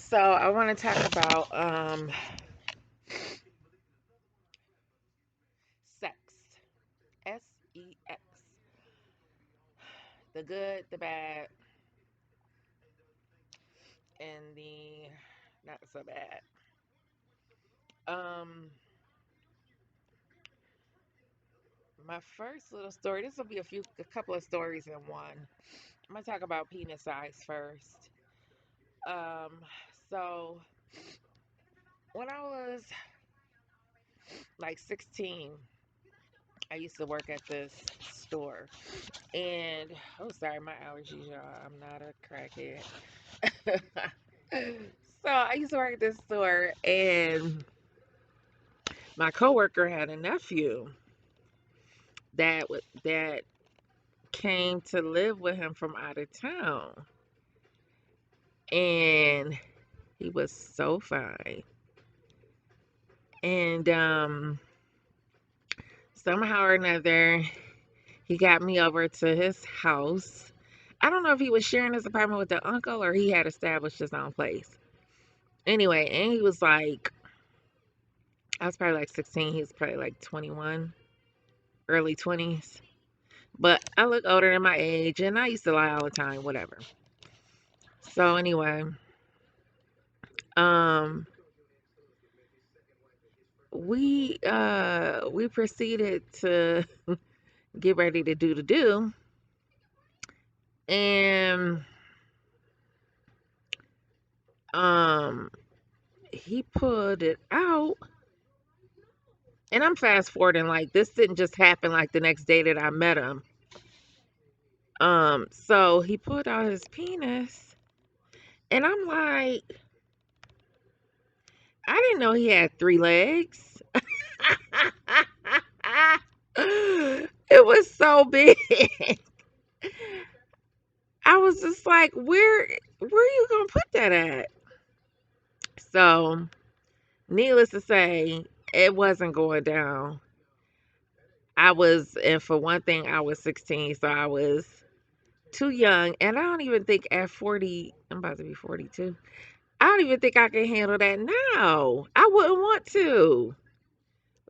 So I want to talk about sex. SEX. The good, the bad, and the not so bad. Um my first little story, this will be a couple of stories in one. I'm gonna talk about penis size first. Um so when I was like 16, I used to work at this store. And oh, sorry, my allergies, y'all. I'm not a crackhead. So I used to work at this store, and my coworker had a nephew that came to live with him from out of town, and he was so fine. And somehow or another, he got me over to his house. I don't know if he was sharing his apartment with the uncle or he had established his own place. Anyway, and he was like, I was probably like 16. He was probably like 21, early 20s. But I look older than my age, and I used to lie all the time, whatever. So anyway, um, we proceeded to get ready to do the do, and um, he pulled it out, and I'm fast forwarding like this didn't just happen like the next day that I met him. So he pulled out his penis, and I'm like, I didn't know he had 3 legs. It was so big. I was just like, where are you gonna put that at? So, needless to say, it wasn't going down. And for one thing, I was 16, so I was too young. And I don't even think at 40, I'm about to be 42. I don't even think I can handle that now. I wouldn't want to.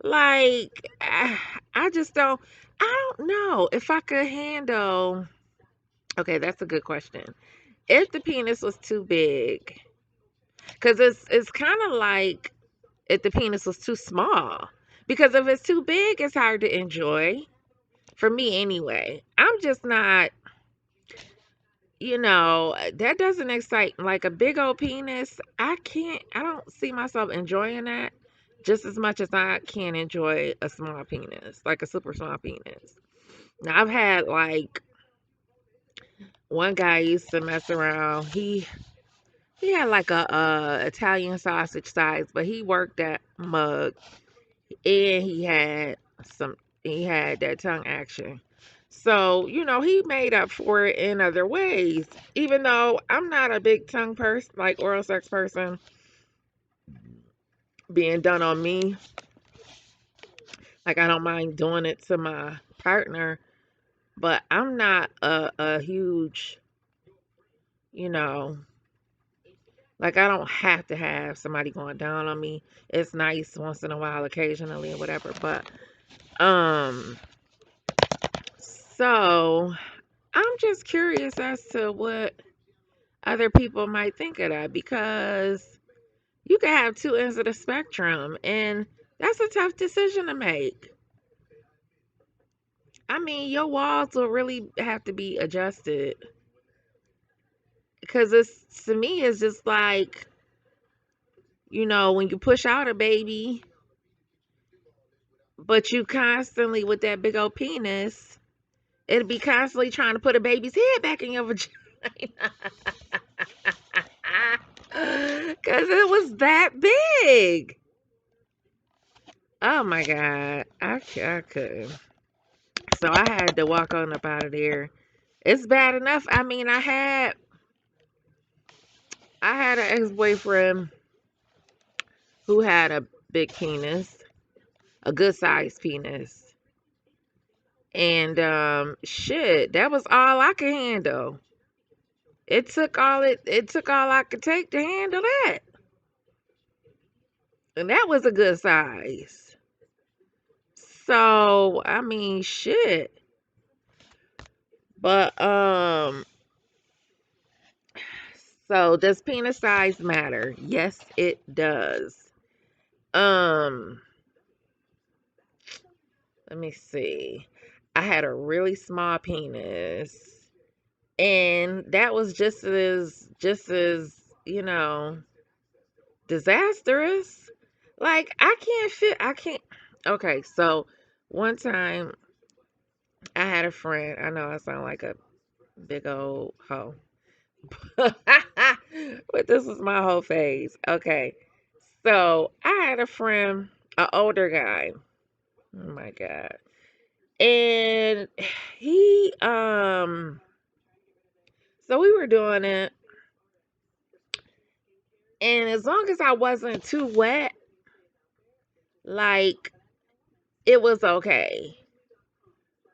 Like, I just don't, I don't know if I could handle. Okay, that's a good question. If the penis was too big, because it's kind of like if the penis was too small. Because if it's too big, it's hard to enjoy. For me, anyway. I'm just not, that doesn't excite like a big old penis. I don't see myself enjoying that just as much as I can enjoy a small penis, like a super small penis. Now, I've had like one guy used to mess around. He had like a Italian sausage size, but he worked at Mug, and some he had that tongue action. So, he made up for it in other ways. Even though I'm not a big tongue person, like oral sex person, being done on me, like I don't mind doing it to my partner, but I'm not a huge, you know, like I don't have to have somebody going down on me. It's nice once in a while, occasionally, or whatever. But um, so I'm just curious as to what other people might think of that because you can have two ends of the spectrum, and that's a tough decision to make. I mean, your walls will really have to be adjusted because it's to me, it's just like when you push out a baby, but you constantly with that big old penis, it'd be constantly trying to put a baby's head back in your vagina. Because it was that big. Oh my God. I couldn't. So I had to walk on up out of there. It's bad enough. I mean, I had an ex-boyfriend who had a big penis, a good sized penis. And shit, that was all I could handle. It took all I could take to handle that. And that was a good size. So, I mean, shit. But so does penis size matter? Yes, it does. Um, let me see. I had a really small penis, and that was you know, disastrous. Like I can't okay, so one time I had a friend. I know I sound like a big old hoe. But this was my whole phase. Okay. So I had a friend, an older guy. Oh my God. And he so we were doing it, and as long as I wasn't too wet, like it was okay.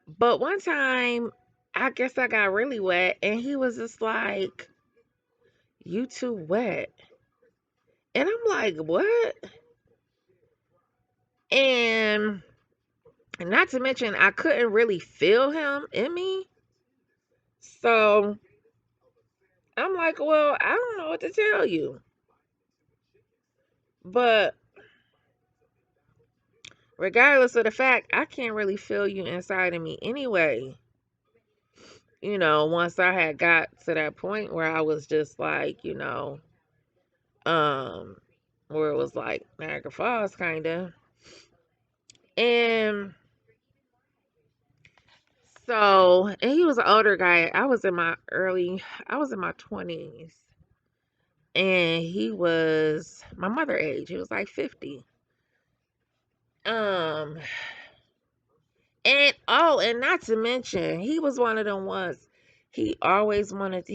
But one time I guess I got really wet, and he was just like, "You too wet." And I'm like, "What?" And not to mention I couldn't really feel him in me. So I'm like, "Well, I don't know what to tell you." But regardless of the fact, I can't really feel you inside of me anyway. Once I had got to that point where I was just like, um, where it was like Niagara Falls kind of. And and he was an older guy. I was in my 20s. And he was my mother age. He was like 50. Um, and not to mention, he was one of them ones. He wanted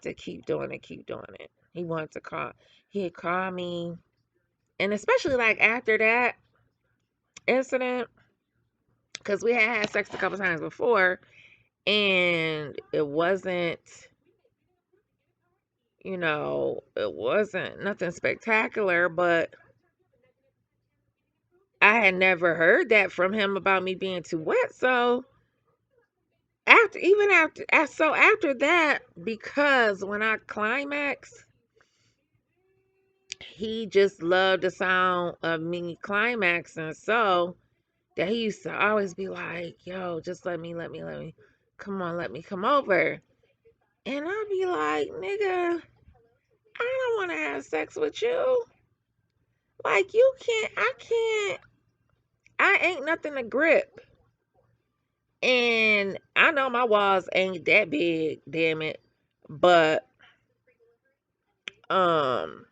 to keep doing it. He'd call me, and especially like after that incident, because we had sex a couple times before, and it wasn't nothing spectacular, but I had never heard that from him about me being too wet. So after that, because when I climax, he just loved the sound of me climaxing, so that he used to always be like, "Yo, just let me, come on, let me come over." And I'd be like, "Nigga, I don't want to have sex with you. Like, I ain't nothing to grip." And I know my walls ain't that big, damn it. But, um,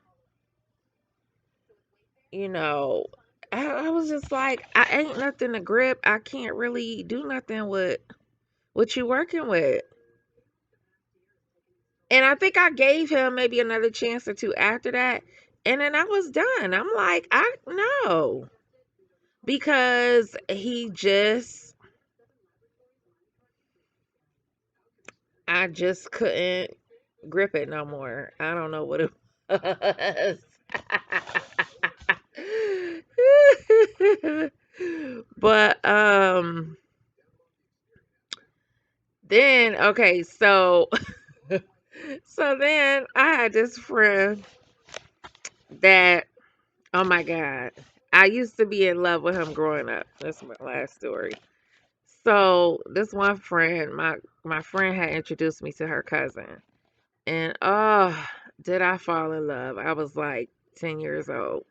you know, I was just like, I ain't nothing to grip. I can't really do nothing with what you working with. And I think I gave him maybe another chance or two after that. And then I was done. I'm like, I no. Because I just couldn't grip it no more. I don't know what it was. But then okay, so then I had this friend that, oh my God, I used to be in love with him growing up. That's my last story. So this one friend, my friend had introduced me to her cousin. And oh, did I fall in love? I was like 10 years old.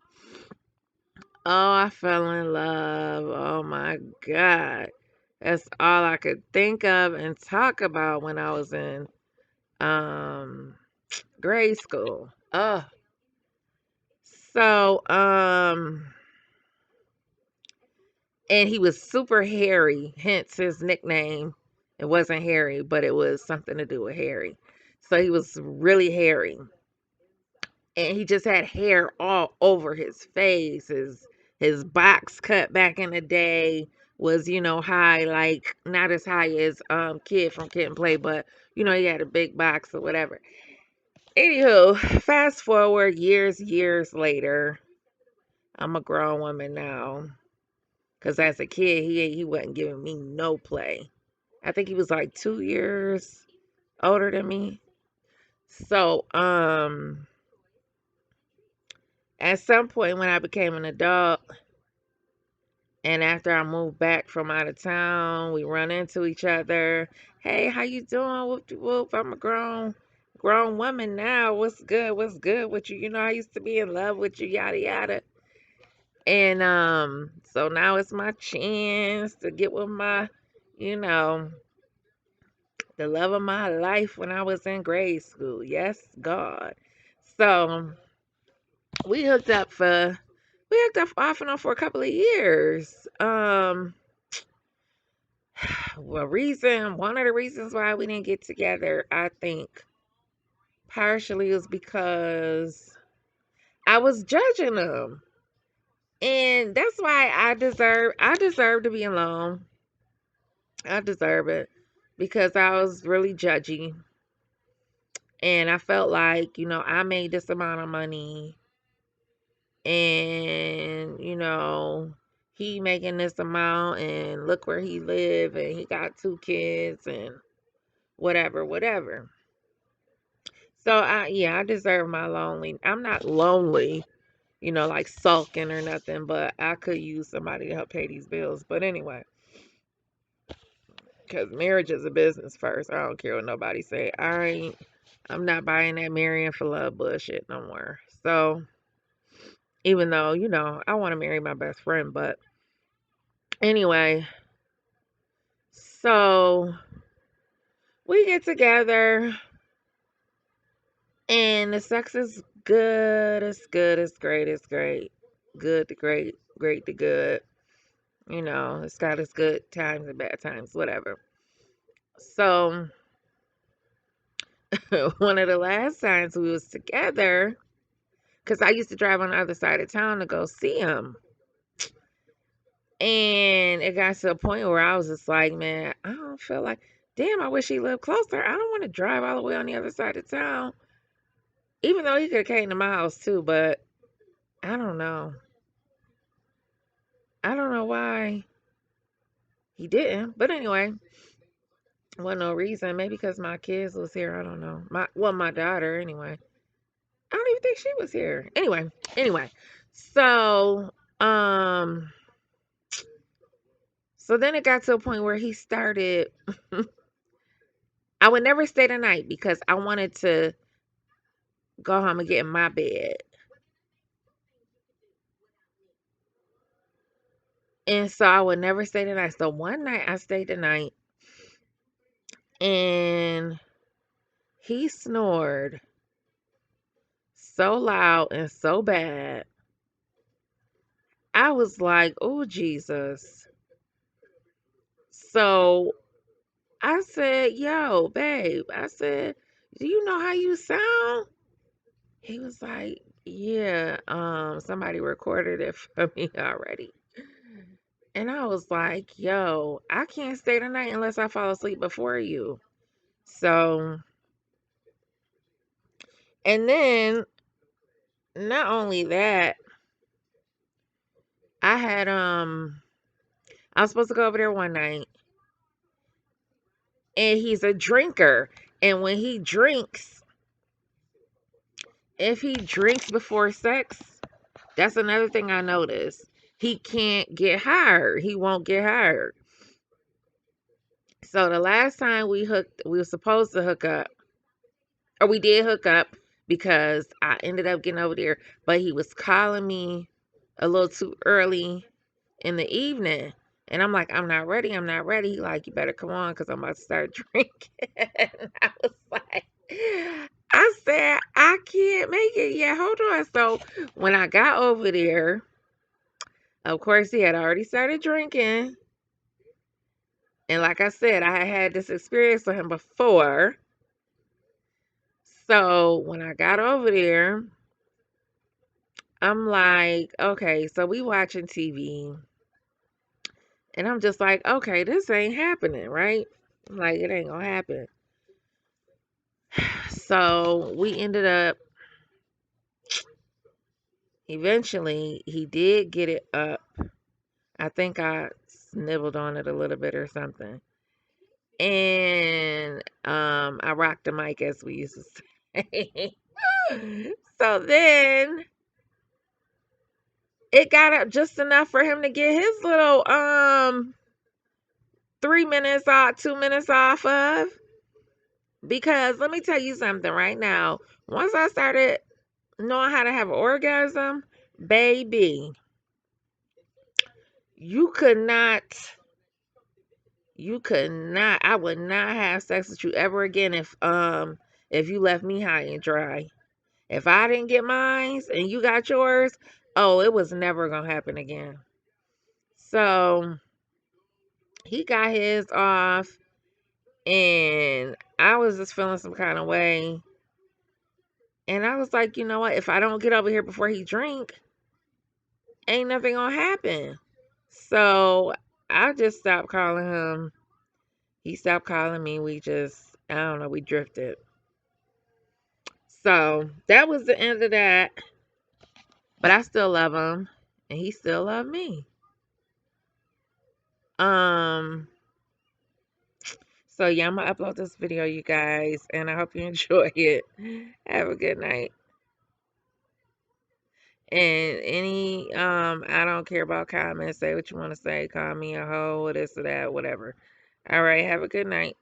Oh, I fell in love. Oh my God. That's all I could think of and talk about when I was in um grade school. Oh, so and he was super hairy, hence his nickname. It wasn't Harry, but it was something to do with Harry. So he was really hairy. And he just had hair all over his face. His box cut back in the day was, high, like not as high as Kid from Kid and Play, but he had a big box or whatever. Anywho, fast forward years later. I'm a grown woman now. Cause as a kid, he wasn't giving me no play. I think he was like 2 years older than me. So, at some point when I became an adult, and after I moved back from out of town, we run into each other. Hey, how you doing? Whoop de whoop. I'm a grown woman now. What's good? What's good with you? You know, I used to be in love with you, yada yada. And so now it's my chance to get with my, you know, the love of my life when I was in grade school. Yes, God. So we hooked up off and on for a couple of years. One of the reasons why we didn't get together, I think partially was because I was judging him. And that's why I deserve to be alone. I deserve it because I was really judgy. And I felt like, I made this amount of money and, he making this amount and look where he live and he got 2 kids and whatever. So I deserve my lonely. I'm not lonely, like sulking or nothing, but I could use somebody to help pay these bills. But anyway, because marriage is a business first. I don't care what nobody say. I'm not buying that marrying for love bullshit no more. So even though, I want to marry my best friend, but anyway, so we get together and the sex is good, it's good, it's great, it's great. Good to great, great to good. It's got its good times and bad times, whatever. So one of the last times we was together, because I used to drive on the other side of town to go see him. And it got to a point where I was just like, man, I don't feel like, damn, I wish he lived closer. I don't want to drive all the way on the other side of town. Even though he could have came to my house too, but I don't know. I don't know why he didn't. But anyway, wasn't no reason. Maybe because my kids was here. I don't know. My daughter anyway. I don't even think she was here. Anyway. So, um, so then it got to a point where he started. I would never stay the night because I wanted to go home and get in my bed. And so I would never stay the night. So one night I stayed the night and he snored so loud and so bad. I was like, oh, Jesus. So I said, yo, babe, I said, do you know how you sound? He was like, yeah, somebody recorded it for me already. And I was like, yo, I can't stay tonight unless I fall asleep before you. So, and then not only that, I had, I was supposed to go over there one night and he's a drinker. And when he drinks, if he drinks before sex, that's another thing I noticed. He can't get hired. He won't get hired. So the last time we were supposed to hook up, or we did hook up because I ended up getting over there, but he was calling me a little too early in the evening. And I'm like, I'm not ready. I'm not ready. He like, you better come on because I'm about to start drinking. And I was like, I said, I can't make it yet. Hold on. So when I got over there, of course, he had already started drinking. And like I said, I had this experience with him before. So when I got over there, I'm like, okay, so we watching TV. And I'm just like, okay, this ain't happening, right? I'm like, it ain't gonna happen. So we ended up, eventually, he did get it up. I think I nibbled on it a little bit or something. And I rocked the mic, as we used to say. So then it got up just enough for him to get his little 3 minutes off, 2 minutes off of. Because let me tell you something right now. Once I started knowing how to have an orgasm, baby, you could not, I would not have sex with you ever again if you left me high and dry. If I didn't get mine and you got yours, oh, it was never gonna happen again. So he got his off, and I was just feeling some kind of way. And I was like, you know what? If I don't get over here before he drink, ain't nothing gonna happen. So I just stopped calling him. He stopped calling me. We just, I don't know, we drifted. So that was the end of that. But I still love him, and he still loved me. Um. So yeah, I'm gonna upload this video, you guys, and I hope you enjoy it. Have a good night. And any I don't care about comments. Say what you want to say. Call me a hoe, or this or that, whatever. All right, have a good night.